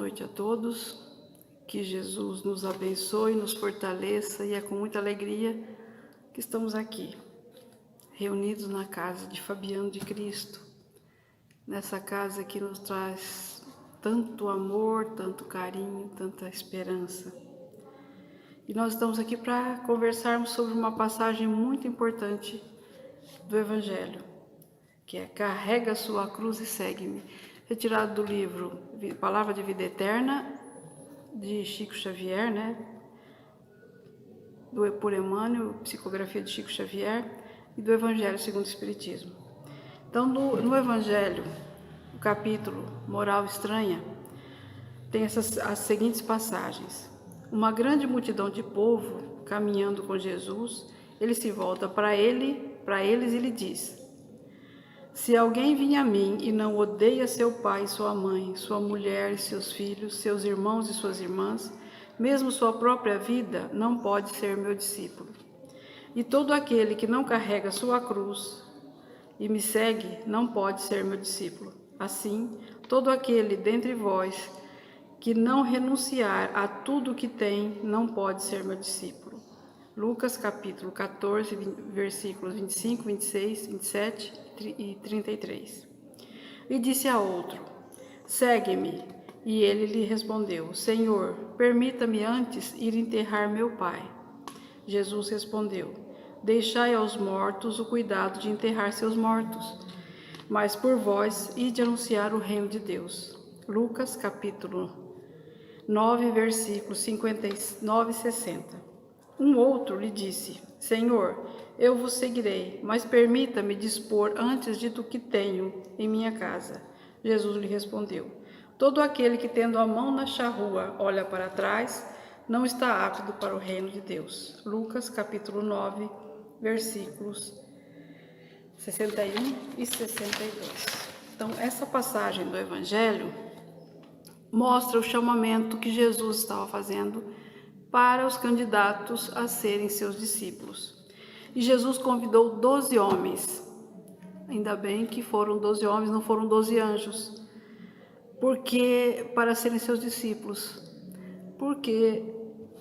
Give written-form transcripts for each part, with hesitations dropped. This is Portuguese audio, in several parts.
noite a todos, que Jesus nos abençoe, nos fortaleça, e é com muita alegria que estamos aqui, reunidos na casa de Fabiano de Cristo, nessa casa que nos traz tanto amor, tanto carinho, tanta esperança. E nós estamos aqui para conversarmos sobre uma passagem muito importante do Evangelho, que é "Carrega a sua cruz e segue-me", retirado do livro Palavra de Vida Eterna, de Chico Xavier, por Emmanuel, psicografia de Chico Xavier, e do Evangelho segundo o Espiritismo. Então, no Evangelho, o capítulo Moral Estranha, tem as seguintes passagens. Uma grande multidão de povo caminhando com Jesus, ele se volta para eles e lhe diz: se alguém vem a mim e não odeia seu pai e sua mãe, sua mulher e seus filhos, seus irmãos e suas irmãs, mesmo sua própria vida, não pode ser meu discípulo. E todo aquele que não carrega sua cruz e me segue, não pode ser meu discípulo. Assim, todo aquele dentre vós que não renunciar a tudo que tem, não pode ser meu discípulo. Lucas capítulo 14, versículos 25, 26, 27 e 33. E disse a outro: segue-me. E ele lhe respondeu: Senhor, permita-me antes ir enterrar meu pai. Jesus respondeu: deixai aos mortos o cuidado de enterrar seus mortos, mas por vós ide anunciar o reino de Deus. Lucas capítulo 9, versículos 59 e 60. Um outro lhe disse: Senhor, eu vos seguirei, mas permita-me dispor antes de do que tenho em minha casa. Jesus lhe respondeu: todo aquele que tendo a mão na charrua olha para trás, não está apto para o reino de Deus. Lucas capítulo 9, versículos 61 e 62. Então, essa passagem do Evangelho mostra o chamamento que Jesus estava fazendo para os candidatos a serem seus discípulos. E Jesus convidou 12 homens. Ainda bem que foram 12 homens, não foram 12 anjos. Porque para serem seus discípulos. Porque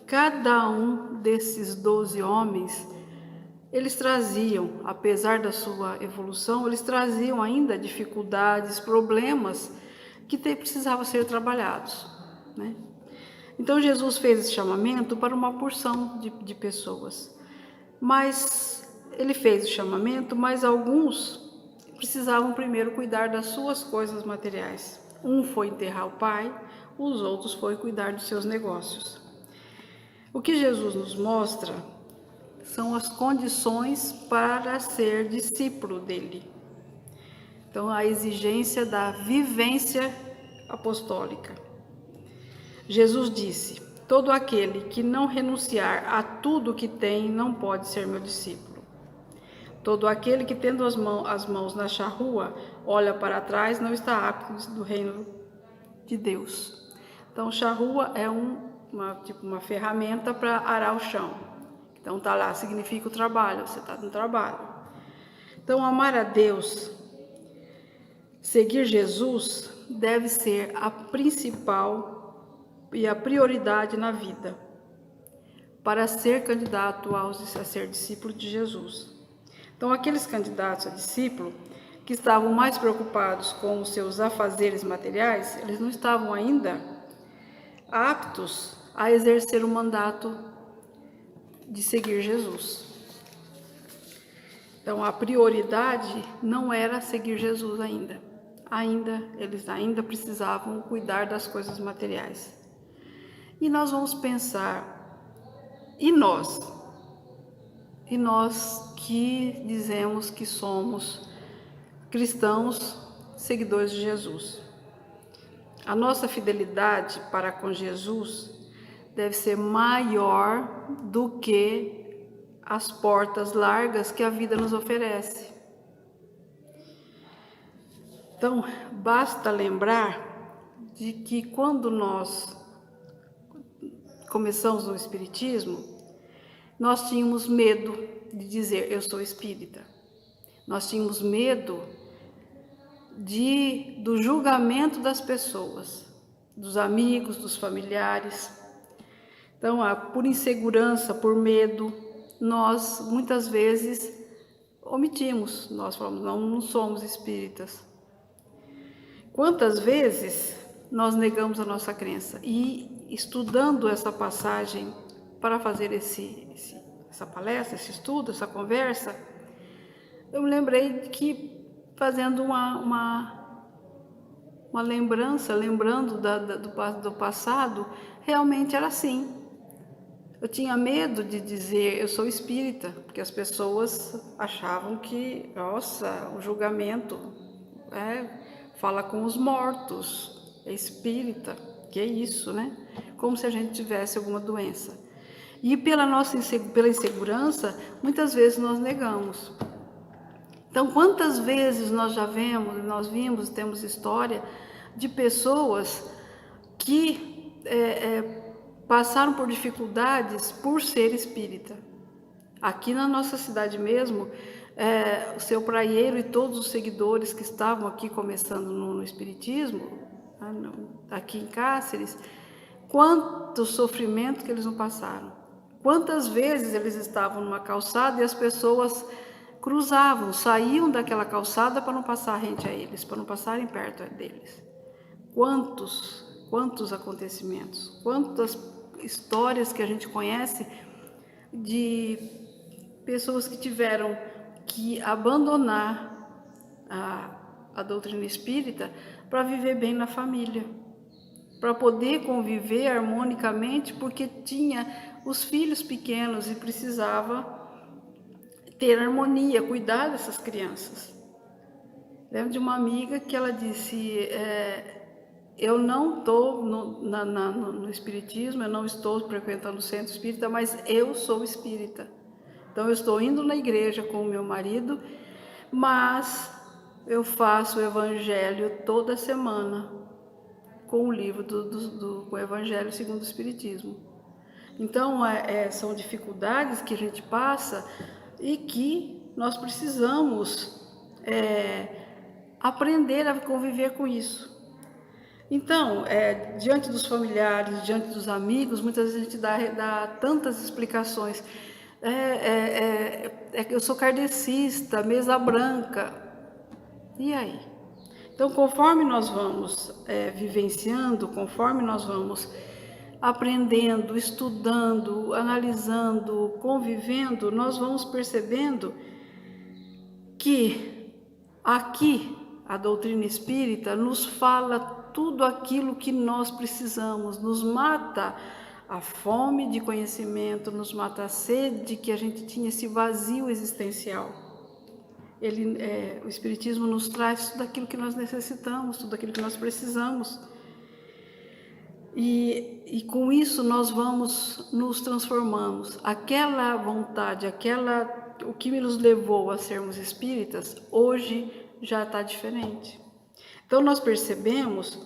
cada um desses 12 homens, eles traziam, apesar da sua evolução, eles traziam ainda dificuldades, problemas que precisavam ser trabalhados, Então, Jesus fez esse chamamento para uma porção de pessoas. Mas ele fez o chamamento, mas alguns precisavam primeiro cuidar das suas coisas materiais. Um foi enterrar o pai, os outros foi cuidar dos seus negócios. O que Jesus nos mostra são as condições para ser discípulo dele. Então, a exigência da vivência apostólica. Jesus disse: todo aquele que não renunciar a tudo que tem não pode ser meu discípulo. Todo aquele que tendo as mãos na charrua olha para trás não está apto do reino de Deus. Então, charrua é uma ferramenta para arar o chão. Então, tá lá, significa o trabalho, você está no trabalho. Então, amar a Deus, seguir Jesus, deve ser a principal e a prioridade na vida para ser candidato a ser discípulo de Jesus. Então, aqueles candidatos a discípulo que estavam mais preocupados com os seus afazeres materiais, eles não estavam ainda aptos a exercer o mandato de seguir Jesus. Então, a prioridade não era seguir Jesus ainda. Eles ainda precisavam cuidar das coisas materiais. E nós vamos pensar, e nós? E nós que dizemos que somos cristãos, seguidores de Jesus. A nossa fidelidade para com Jesus deve ser maior do que as portas largas que a vida nos oferece. Então, basta lembrar de que quando nós começamos no Espiritismo, nós tínhamos medo de dizer eu sou espírita. Nós tínhamos medo do julgamento das pessoas. dos amigos, dos familiares. Então, por insegurança, por medo, nós muitas vezes omitimos, nós falamos, não somos espíritas. Quantas vezes nós negamos a nossa crença? E estudando essa passagem para fazer essa palestra, esse estudo, essa conversa, eu me lembrei de que, fazendo uma lembrança, lembrando do passado, realmente era assim. Eu tinha medo de dizer eu sou espírita, porque as pessoas achavam que, nossa, o julgamento fala com os mortos, é espírita, que é isso, né? Como se a gente tivesse alguma doença. E pela insegurança, muitas vezes nós negamos. Então, quantas vezes nós vimos, temos história de pessoas que passaram por dificuldades por ser espírita. Aqui na nossa cidade mesmo, o seu Praieiro e todos os seguidores que estavam aqui começando no espiritismo, aqui em Cáceres, quanto sofrimento que eles não passaram. Quantas vezes eles estavam numa calçada e as pessoas cruzavam, saíam daquela calçada para não passar rente a eles, para não passarem perto deles. Quantos acontecimentos, quantas histórias que a gente conhece de pessoas que tiveram que abandonar a doutrina espírita para viver bem na família, para poder conviver harmonicamente, porque tinha os filhos pequenos e precisava ter harmonia, cuidar dessas crianças. Lembro de uma amiga que ela disse, eu não estou no espiritismo, eu não estou frequentando o centro espírita, mas eu sou espírita. Então eu estou indo na igreja com o meu marido, mas eu faço o evangelho toda semana com o livro com o Evangelho segundo o Espiritismo. Então são dificuldades que a gente passa e que nós precisamos aprender a conviver com isso. Então, diante dos familiares, diante dos amigos, muitas vezes a gente dá tantas explicações. Eu sou kardecista, mesa branca. E aí? Então, conforme nós vamos vivenciando, conforme nós vamos aprendendo, estudando, analisando, convivendo, nós vamos percebendo que aqui a doutrina espírita nos fala tudo aquilo que nós precisamos, nos mata a fome de conhecimento, nos mata a sede que a gente tinha, esse vazio existencial. O Espiritismo nos traz tudo aquilo que nós necessitamos, tudo aquilo que nós precisamos. E com isso nós nos transformamos. Aquela vontade, o que nos levou a sermos espíritas, hoje já está diferente. Então nós percebemos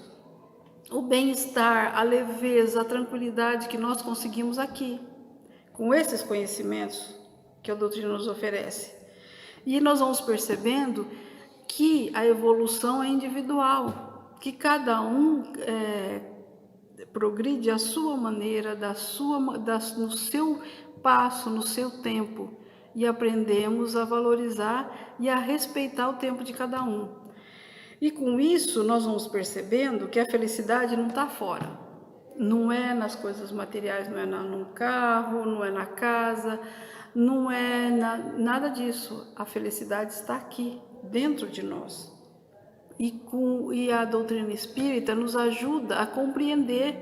o bem-estar, a leveza, a tranquilidade que nós conseguimos aqui, com esses conhecimentos que a doutrina nos oferece. E nós vamos percebendo que a evolução é individual, que cada um progride à sua maneira, no seu passo, no seu tempo, e aprendemos a valorizar e a respeitar o tempo de cada um. E com isso nós vamos percebendo que a felicidade não está fora, não é nas coisas materiais, não é no carro, não é na casa, não é nada disso. A felicidade está aqui, dentro de nós. E a doutrina espírita nos ajuda a compreender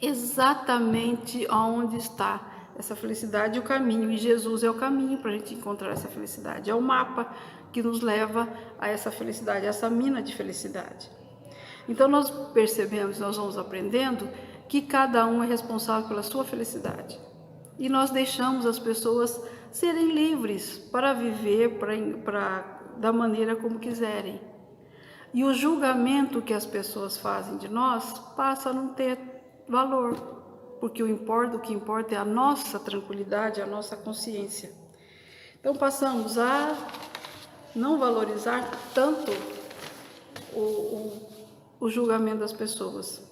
exatamente onde está essa felicidade e o caminho. E Jesus é o caminho para a gente encontrar essa felicidade. É o mapa que nos leva a essa felicidade, a essa mina de felicidade. Então nós percebemos, nós vamos aprendendo que cada um é responsável pela sua felicidade. E nós deixamos as pessoas serem livres para viver da maneira como quiserem. E o julgamento que as pessoas fazem de nós passa a não ter valor, porque o que importa é a nossa tranquilidade, a nossa consciência. Então passamos a não valorizar tanto o julgamento das pessoas.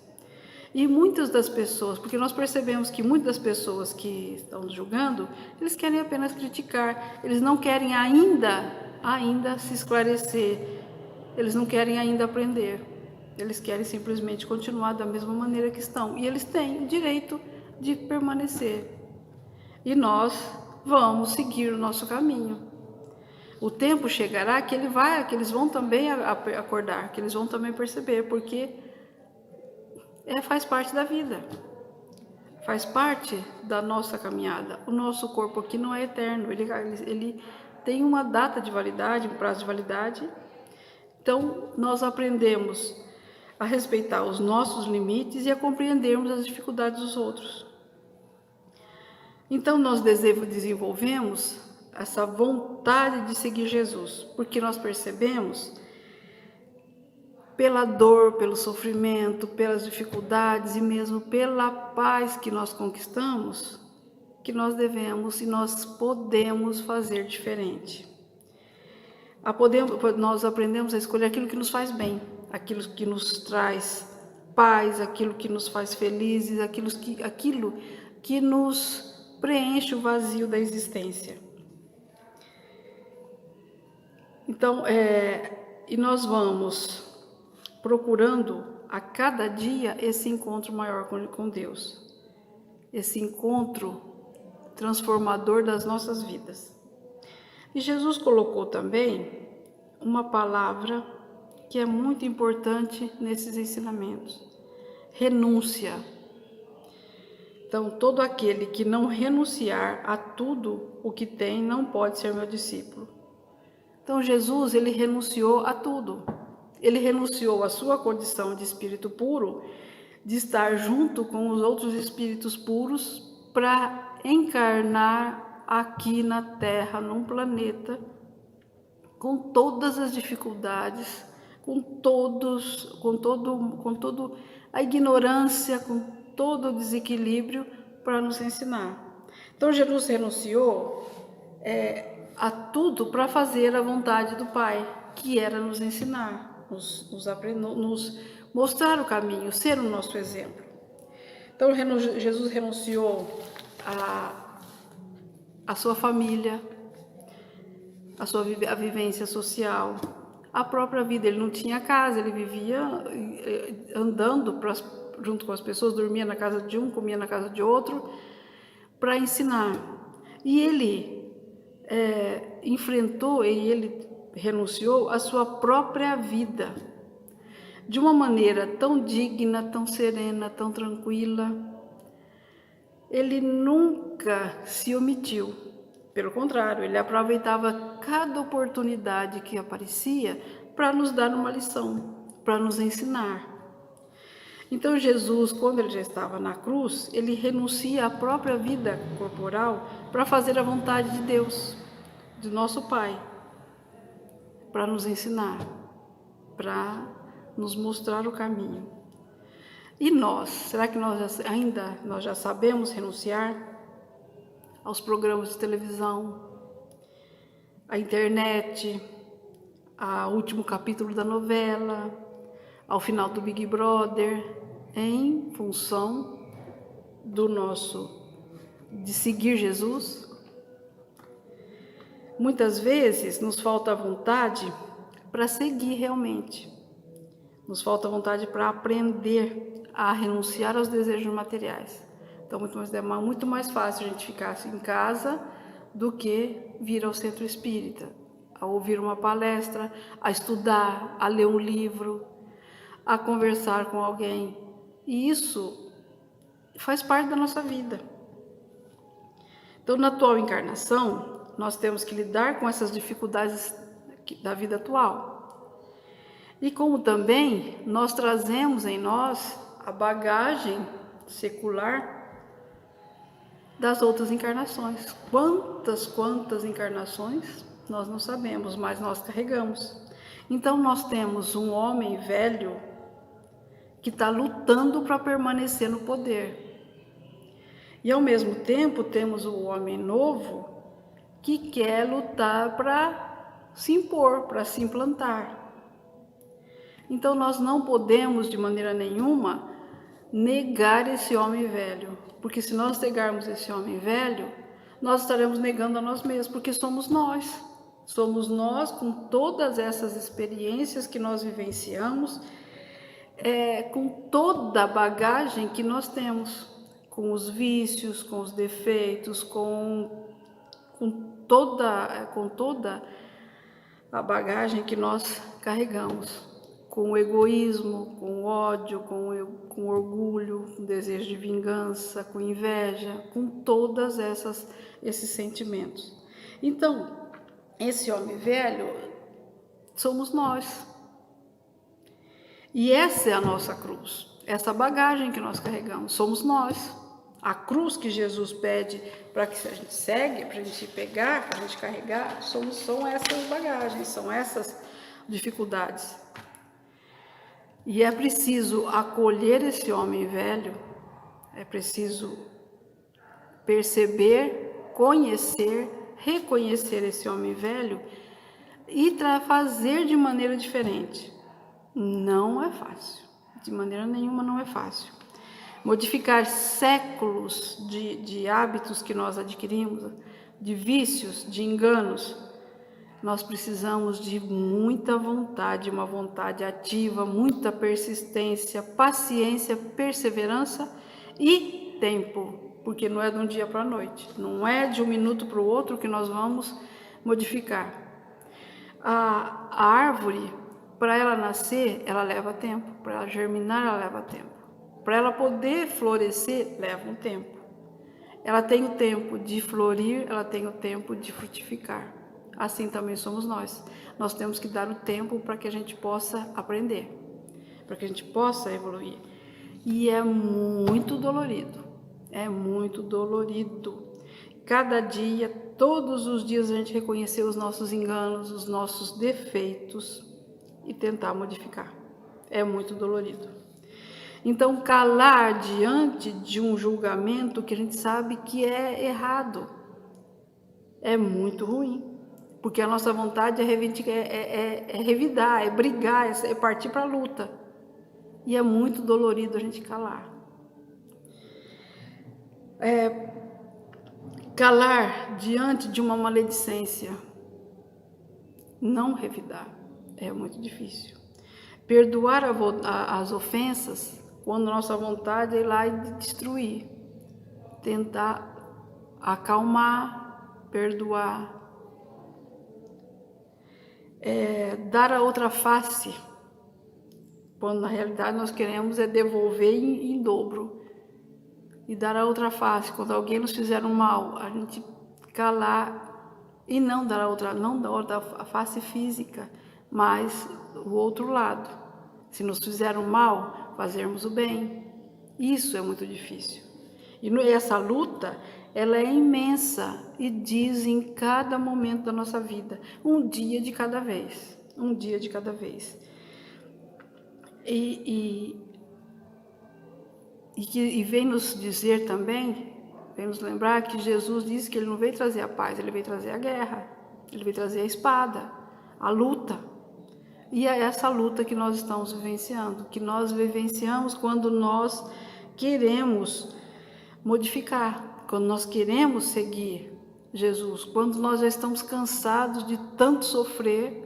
E muitas das pessoas, porque nós percebemos que muitas das pessoas que estão julgando, eles querem apenas criticar, eles não querem ainda se esclarecer, eles não querem ainda aprender, eles querem simplesmente continuar da mesma maneira que estão. E eles têm o direito de permanecer. E nós vamos seguir o nosso caminho. O tempo chegará que eles vão também acordar, que eles vão também perceber, porque faz parte da vida, faz parte da nossa caminhada. O nosso corpo aqui não é eterno, ele tem uma data de validade, um prazo de validade. Então, nós aprendemos a respeitar os nossos limites e a compreendermos as dificuldades dos outros. Então, nós desenvolvemos essa vontade de seguir Jesus, porque nós percebemos, pela dor, pelo sofrimento, pelas dificuldades e mesmo pela paz que nós conquistamos, que nós devemos e nós podemos fazer diferente. Nós aprendemos a escolher aquilo que nos faz bem, aquilo que nos traz paz, aquilo que nos faz felizes, aquilo que nos preenche o vazio da existência. Então, e nós vamos procurando a cada dia esse encontro maior com Deus, esse encontro transformador das nossas vidas. E Jesus colocou também uma palavra que é muito importante nesses ensinamentos: renúncia. Então, todo aquele que não renunciar a tudo o que tem não pode ser meu discípulo. Então, Jesus, ele renunciou a tudo. Ele renunciou à sua condição de espírito puro, de estar junto com os outros espíritos puros, para encarnar aqui na Terra, num planeta, com todas as dificuldades, com toda a ignorância, com todo o desequilíbrio, para nos ensinar. Então, Jesus renunciou a tudo para fazer a vontade do Pai, que era nos ensinar, nos mostrar o caminho, ser o nosso exemplo. Então, Jesus renunciou a sua família, a vivência social, a própria vida. Ele não tinha casa, ele vivia andando junto com as pessoas, dormia na casa de um, comia na casa de outro, para ensinar. E ele enfrentou e ele renunciou à sua própria vida de uma maneira tão digna, tão serena, tão tranquila. Ele nunca se omitiu, pelo contrário, ele aproveitava cada oportunidade que aparecia para nos dar uma lição, para nos ensinar. Então Jesus, quando ele já estava na cruz, ele renuncia à própria vida corporal para fazer a vontade de Deus, de nosso Pai, para nos ensinar, para nos mostrar o caminho. E nós, será que nós já sabemos renunciar aos programas de televisão, à internet, ao último capítulo da novela, ao final do Big Brother, em função de seguir Jesus? Muitas vezes nos falta vontade para seguir realmente. Nos falta vontade para aprender a renunciar aos desejos materiais. Então, muito mais fácil a gente ficar em casa do que vir ao centro espírita, a ouvir uma palestra, a estudar, a ler um livro, a conversar com alguém. E isso faz parte da nossa vida. Então, na atual encarnação, nós temos que lidar com essas dificuldades da vida atual. E como também nós trazemos em nós a bagagem secular das outras encarnações. Quantas encarnações nós não sabemos, mas nós carregamos. Então nós temos um homem velho que está lutando para permanecer no poder. E ao mesmo tempo temos o homem novo que quer lutar para se impor, para se implantar. Então nós não podemos de maneira nenhuma negar esse homem velho, porque se nós negarmos esse homem velho, nós estaremos negando a nós mesmos, porque somos nós. Somos nós com todas essas experiências que nós vivenciamos, com toda a bagagem que nós temos, com os vícios, com os defeitos, com toda a bagagem que nós carregamos, com o egoísmo, com o ódio, com o orgulho, com o desejo de vingança, com inveja, com todas esses sentimentos. Então, esse homem velho somos nós. E essa é a nossa cruz, essa bagagem que nós carregamos, somos nós. A cruz que Jesus pede para que a gente segue, para a gente pegar, para a gente carregar, são essas bagagens, são essas dificuldades. E é preciso acolher esse homem velho, é preciso perceber, conhecer, reconhecer esse homem velho e fazer de maneira diferente. Não é fácil, de maneira nenhuma não é fácil. Modificar séculos de hábitos que nós adquirimos, de vícios, de enganos, nós precisamos de muita vontade, uma vontade ativa, muita persistência, paciência, perseverança e tempo, porque não é de um dia para a noite, não é de um minuto para o outro que nós vamos modificar. A árvore, para ela nascer, ela leva tempo, para ela germinar, ela leva tempo, para ela poder florescer, leva um tempo. Ela tem o tempo de florir, ela tem o tempo de frutificar. Assim também somos nós. Nós temos que dar o tempo para que a gente possa aprender, para que a gente possa evoluir. E é muito dolorido, é muito dolorido. Cada dia, todos os dias, a gente reconhecer os nossos enganos, os nossos defeitos e tentar modificar. É muito dolorido. Então, calar diante de um julgamento que a gente sabe que é errado é muito ruim. Porque a nossa vontade é revidar, é brigar, é partir para a luta. E é muito dolorido a gente calar. Calar diante de uma maledicência, não revidar, é muito difícil. Perdoar as ofensas quando nossa vontade é ir lá e destruir. Tentar acalmar, perdoar. Dar a outra face, quando na realidade nós queremos devolver em dobro. E dar a outra face, quando alguém nos fizer um mal, a gente calar e não dar a face física, mas o outro lado. Se nos fizeram mal, fazermos o bem. Isso é muito difícil. E essa luta, ela é imensa e diz em cada momento da nossa vida, um dia de cada vez, um dia de cada vez. E vem nos dizer também, vem nos lembrar que Jesus disse que ele não veio trazer a paz, ele veio trazer a guerra, ele veio trazer a espada, a luta. E é essa luta que nós estamos vivenciando, que nós vivenciamos quando nós queremos modificar, quando nós queremos seguir Jesus, quando nós já estamos cansados de tanto sofrer,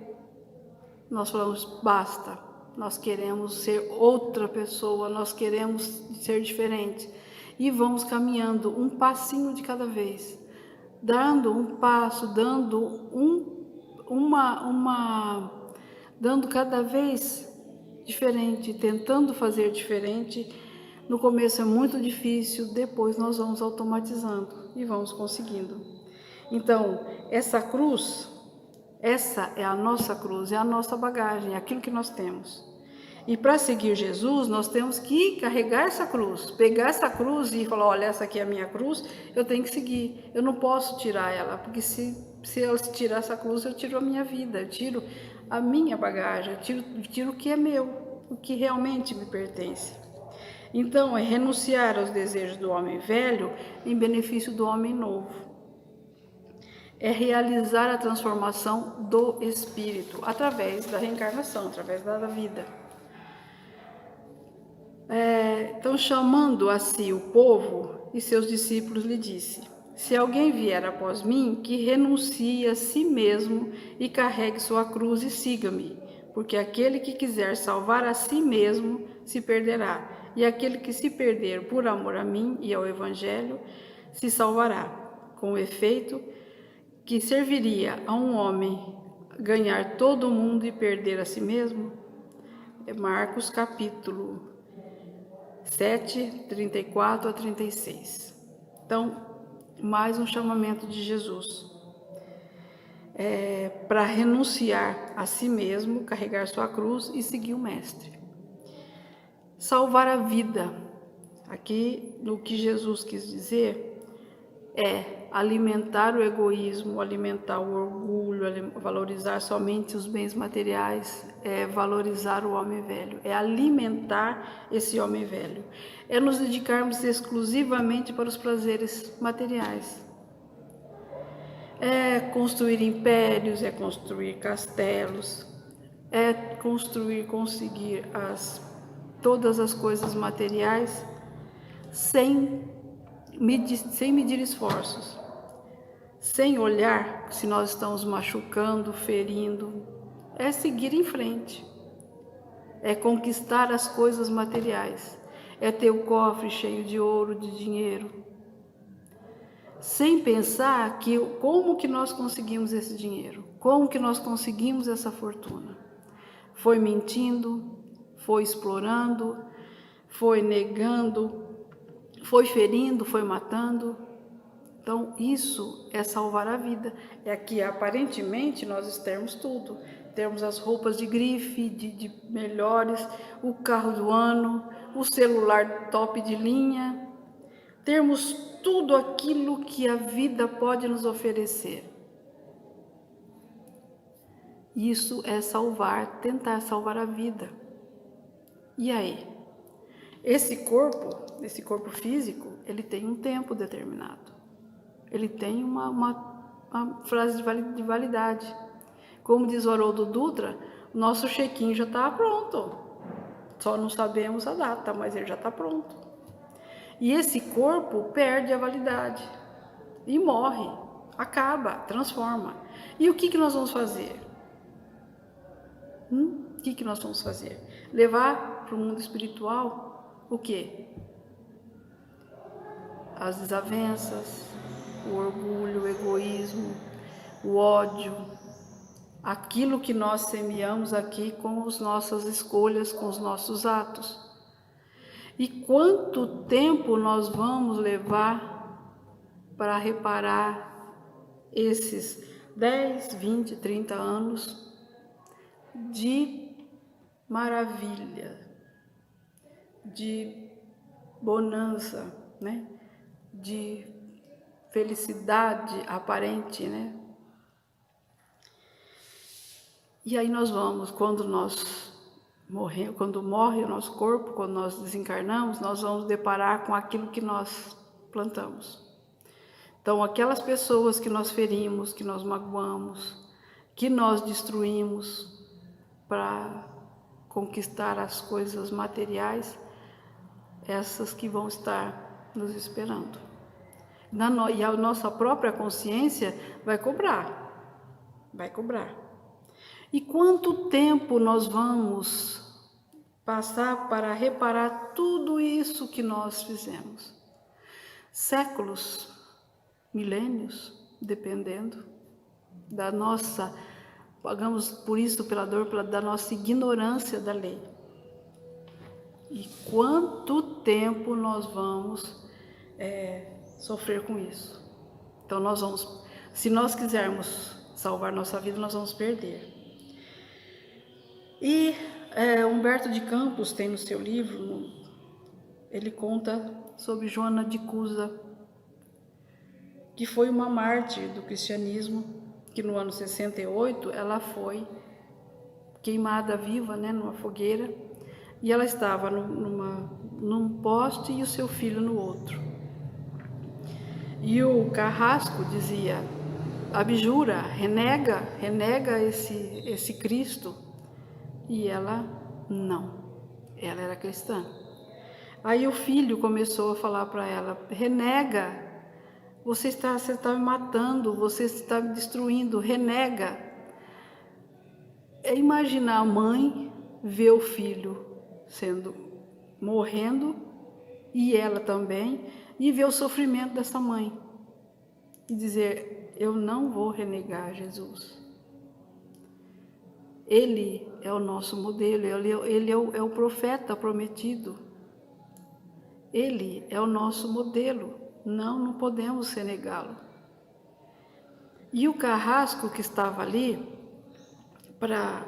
nós falamos, basta, nós queremos ser outra pessoa, nós queremos ser diferente. E vamos caminhando um passinho de cada vez, dando um passo, dando dando cada vez diferente, tentando fazer diferente. No começo é muito difícil, depois nós vamos automatizando e vamos conseguindo. Então, essa cruz, essa é a nossa cruz, é a nossa bagagem, é aquilo que nós temos. E para seguir Jesus, nós temos que carregar essa cruz, pegar essa cruz e falar, olha, essa aqui é a minha cruz, eu tenho que seguir, eu não posso tirar ela, porque se eu tirar essa cruz, eu tiro a minha vida, eu tiro a minha bagagem, eu tiro o que é meu, o que realmente me pertence. Então, é renunciar aos desejos do homem velho em benefício do homem novo. É realizar a transformação do espírito através da reencarnação, através da vida. Então, chamando a si o povo e seus discípulos, lhe disse: se alguém vier após mim, que renuncie a si mesmo e carregue sua cruz e siga-me. Porque aquele que quiser salvar a si mesmo se perderá, e aquele que se perder por amor a mim e ao Evangelho se salvará. Com efeito, que serviria a um homem ganhar todo o mundo e perder a si mesmo? É Marcos capítulo 7, 34 a 36. Então, mais um chamamento de Jesus. Para renunciar a si mesmo, carregar sua cruz e seguir o Mestre. Salvar a vida. Aqui, no que Jesus quis dizer, é alimentar o egoísmo, alimentar o orgulho, valorizar somente os bens materiais, é valorizar o homem velho, é alimentar esse homem velho, é nos dedicarmos exclusivamente para os prazeres materiais. É construir impérios, é construir castelos, é conseguir todas as coisas materiais sem medir esforços, sem olhar se nós estamos machucando, ferindo. É seguir em frente, é conquistar as coisas materiais, é ter o cofre cheio de ouro, de dinheiro, sem pensar como que nós conseguimos esse dinheiro, como que nós conseguimos essa fortuna. Foi mentindo, foi explorando, foi negando, foi ferindo, foi matando. Então, isso é salvar a vida. É que aparentemente nós temos tudo. Temos as roupas de grife, de melhores, o carro do ano, o celular top de linha. Temos tudo aquilo que a vida pode nos oferecer. Isso é tentar salvar a vida. E aí? Esse corpo físico, ele tem um tempo determinado. Ele tem uma frase de validade. Como diz o Haroldo Dutra, nosso check-in já está pronto. Só não sabemos a data, mas ele já está pronto. E esse corpo perde a validade e morre, acaba, transforma. E o que nós vamos fazer? O que nós vamos fazer? Levar para o mundo espiritual o quê? As desavenças, o orgulho, o egoísmo, o ódio, aquilo que nós semeamos aqui com as nossas escolhas, com os nossos atos. E quanto tempo nós vamos levar para reparar esses 10, 20, 30 anos de maravilha, de bonança, né? De felicidade aparente, né? E aí nós vamos, quando morre o nosso corpo, quando nós desencarnamos, nós vamos deparar com aquilo que nós plantamos. Então, aquelas pessoas que nós ferimos, que nós magoamos, que nós destruímos para conquistar as coisas materiais, essas que vão estar nos esperando. E a nossa própria consciência vai cobrar. E quanto tempo nós vamos passar para reparar tudo isso que nós fizemos? Séculos, milênios, dependendo da nossa, pagamos por isso pela dor, da nossa ignorância da lei. E quanto tempo nós vamos sofrer com isso? Então se nós quisermos salvar nossa vida, nós vamos perder. E Humberto de Campos tem no seu livro, ele conta sobre Joana de Cusa, que foi uma mártir do cristianismo, que no ano 68 ela foi queimada viva, né, numa fogueira, e ela estava num poste e o seu filho no outro. E o carrasco dizia: abjura, renega esse Cristo. E ela não, ela era cristã. Aí o filho começou a falar para ela: renega, você está me matando, você está me destruindo, renega. É imaginar a mãe ver o filho morrendo, e ela também, e ver o sofrimento dessa mãe. E dizer: eu não vou renegar Jesus. Ele é o nosso modelo, ele é o profeta prometido. Ele é o nosso modelo, não podemos renegá-lo. E o carrasco que estava ali para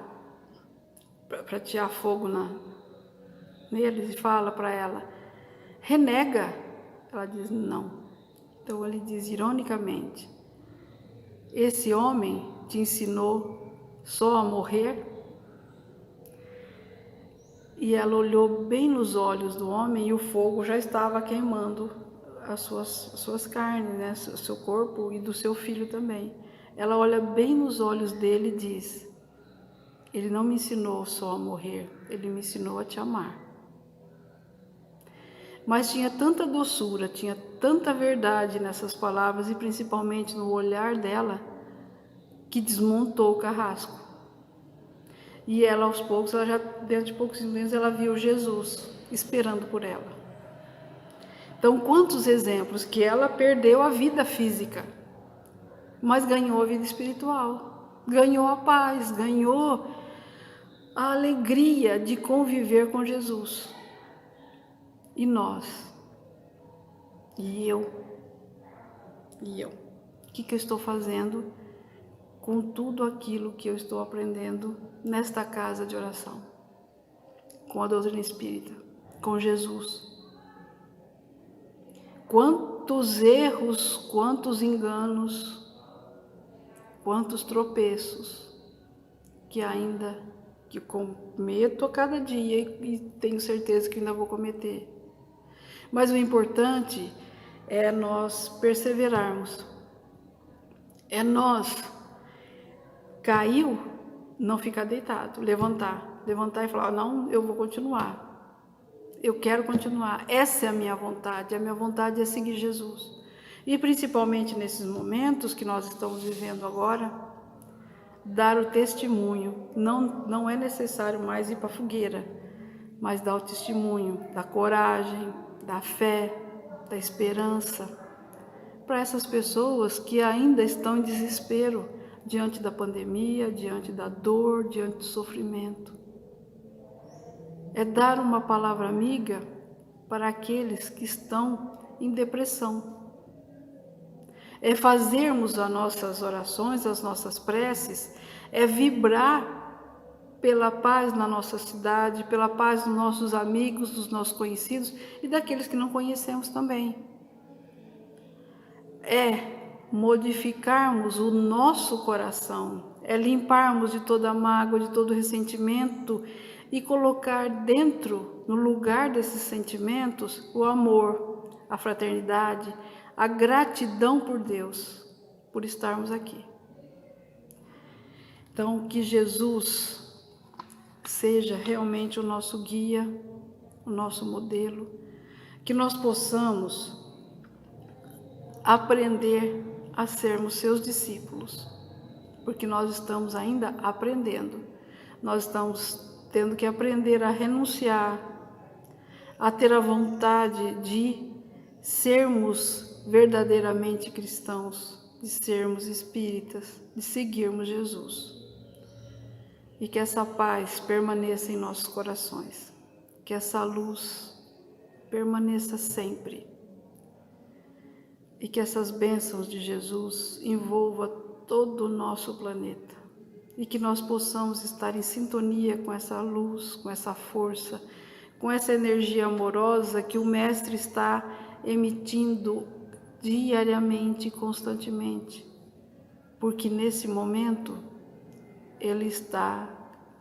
tirar fogo neles, fala para ela: renega. Ela diz: não. Então ele diz ironicamente: esse homem te ensinou só a morrer? E ela olhou bem nos olhos do homem e o fogo já estava queimando as suas carnes, né? O seu corpo e do seu filho também. Ela olha bem nos olhos dele e diz: ele não me ensinou só a morrer, ele me ensinou a te amar. Mas tinha tanta doçura, tinha tanta verdade nessas palavras e principalmente no olhar dela, que desmontou o carrasco. E ela, aos poucos, dentro de poucos minutos, ela viu Jesus esperando por ela. Então, quantos exemplos que ela perdeu a vida física, mas ganhou a vida espiritual, ganhou a paz, ganhou a alegria de conviver com Jesus. E nós? E eu? O que eu estou fazendo com tudo aquilo que eu estou aprendendo nesta casa de oração, com a doutrina espírita, com Jesus? Quantos erros, quantos enganos, quantos tropeços que eu cometo a cada dia e tenho certeza que ainda vou cometer. Mas o importante é nós perseverarmos. É nós, caiu, não ficar deitado, levantar e falar: não, eu vou continuar. Eu quero continuar, essa é a minha vontade é seguir Jesus. E principalmente nesses momentos que nós estamos vivendo agora, dar o testemunho. Não é necessário mais ir para a fogueira, mas dar o testemunho da coragem, da fé, da esperança, para essas pessoas que ainda estão em desespero diante da pandemia, diante da dor, diante do sofrimento. É dar uma palavra amiga para aqueles que estão em depressão. É fazermos as nossas orações, as nossas preces, é vibrar pela paz na nossa cidade, pela paz dos nossos amigos, dos nossos conhecidos e daqueles que não conhecemos também. É modificarmos o nosso coração, é limparmos de toda mágoa, de todo ressentimento e colocar dentro, no lugar desses sentimentos, o amor, a fraternidade, a gratidão por Deus, por estarmos aqui. Então, que Jesus seja realmente o nosso guia, o nosso modelo, que nós possamos aprender a sermos seus discípulos, porque nós estamos ainda aprendendo, nós estamos tendo que aprender a renunciar, a ter a vontade de sermos verdadeiramente cristãos, de sermos espíritas, de seguirmos Jesus. E que essa paz permaneça em nossos corações, que essa luz permaneça sempre. E que essas bênçãos de Jesus envolvam todo o nosso planeta. E que nós possamos estar em sintonia com essa luz, com essa força, com essa energia amorosa que o Mestre está emitindo diariamente e constantemente. Porque nesse momento, Ele está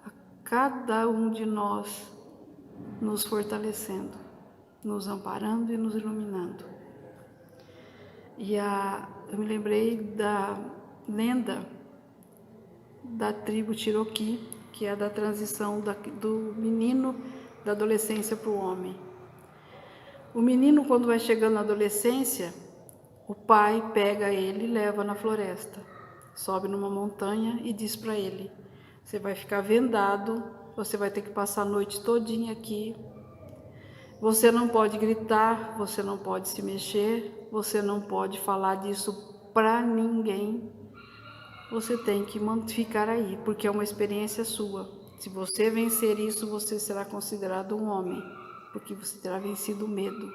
a cada um de nós nos fortalecendo, nos amparando e nos iluminando. E eu me lembrei da lenda da tribo Cherokee, que é da transição do menino da adolescência para o homem. O menino, quando vai chegando na adolescência, o pai pega ele e leva na floresta, sobe numa montanha e diz para ele: você vai ficar vendado, você vai ter que passar a noite todinha aqui, você não pode gritar, você não pode se mexer, você não pode falar disso para ninguém, você tem que ficar aí, porque é uma experiência sua. Se você vencer isso, você será considerado um homem, porque você terá vencido o medo.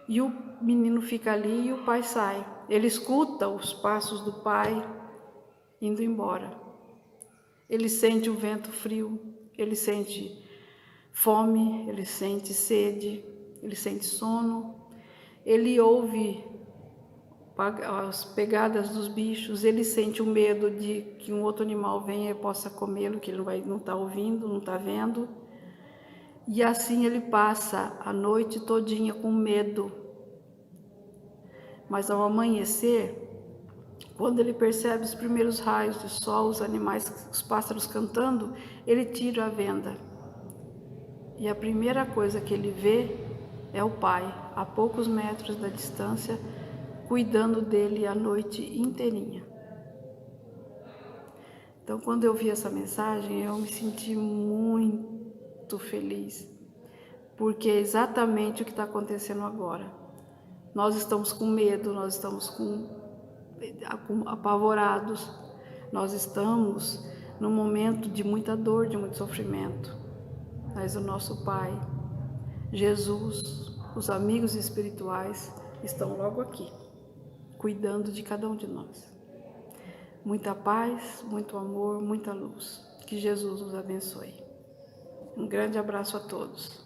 E o menino fica ali e o pai sai. Ele escuta os passos do pai indo embora. Ele sente o vento frio, ele sente fome, ele sente sede, ele sente sono, ele ouve as pegadas dos bichos, ele sente o medo de que um outro animal venha e possa comê-lo, que ele não está ouvindo, não está vendo. E assim ele passa a noite todinha com medo. Mas ao amanhecer, quando ele percebe os primeiros raios de sol, os animais, os pássaros cantando, ele tira a venda. E a primeira coisa que ele vê é o pai, a poucos metros da distância, cuidando dele a noite inteirinha. Então, quando eu vi essa mensagem, eu me senti muito feliz, porque é exatamente o que está acontecendo agora. Nós estamos com medo, nós estamos apavorados, nós estamos num momento de muita dor, de muito sofrimento. Mas o nosso Pai, Jesus, os amigos espirituais estão logo aqui, cuidando de cada um de nós. Muita paz, muito amor, muita luz. Que Jesus os abençoe. Um grande abraço a todos.